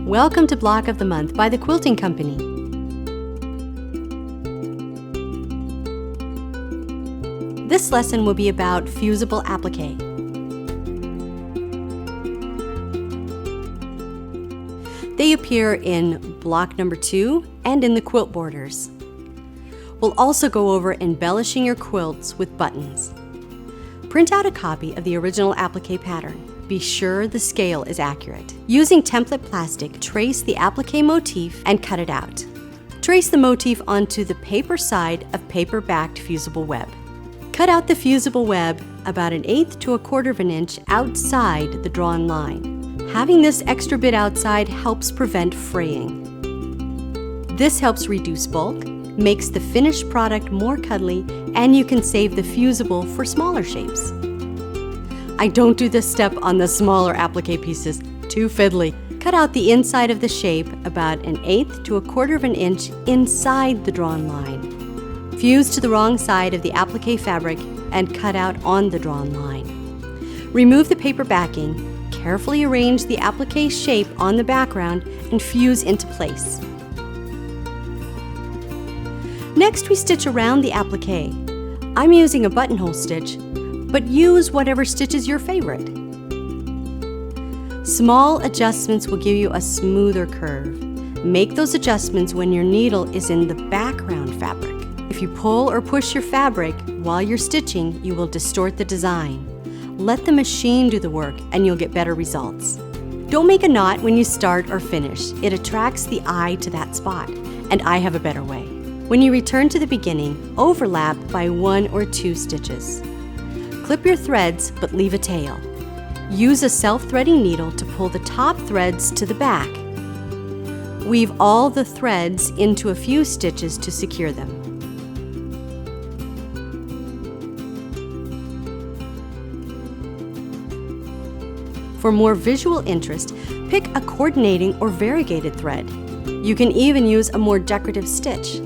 Welcome to Block of the Month by the Quilting Company. This lesson will be about Fusible Applique. They appear in block number 2 and in the quilt borders. We'll also go over embellishing your quilts with buttons. Print out a copy of the original applique pattern. Be sure the scale is accurate. Using template plastic, trace the applique motif and cut it out. Trace the motif onto the paper side of paper-backed fusible web. Cut out the fusible web about 1/8 to 1/4 of an inch outside the drawn line. Having this extra bit outside helps prevent fraying. This helps reduce bulk, makes the finished product more cuddly, and you can save the fusible for smaller shapes. I don't do this step on the smaller applique pieces, too fiddly. Cut out the inside of the shape about 1/8 to 1/4 of an inch inside the drawn line. Fuse to the wrong side of the applique fabric and cut out on the drawn line. Remove the paper backing, carefully arrange the applique shape on the background and fuse into place. Next, we stitch around the applique. I'm using a buttonhole stitch, but use whatever stitch is your favorite. Small adjustments will give you a smoother curve. Make those adjustments when your needle is in the background fabric. If you pull or push your fabric while you're stitching, you will distort the design. Let the machine do the work and you'll get better results. Don't make a knot when you start or finish. It attracts the eye to that spot, and I have a better way. When you return to the beginning, overlap by 1 or 2 stitches. Clip your threads, but leave a tail. Use a self-threading needle to pull the top threads to the back. Weave all the threads into a few stitches to secure them. For more visual interest, pick a coordinating or variegated thread. You can even use a more decorative stitch.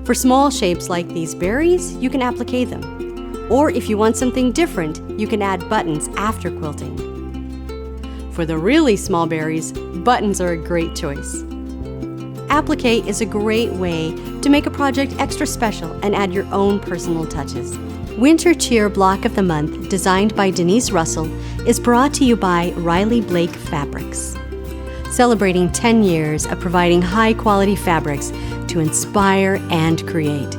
For small shapes like these berries, you can applique them. Or if you want something different, you can add buttons after quilting. For the really small berries, buttons are a great choice. Applique is a great way to make a project extra special and add your own personal touches. Winter Cheer Block of the Month, designed by Denise Russell, is brought to you by Riley Blake Fabrics, celebrating 10 years of providing high-quality fabrics to inspire and create.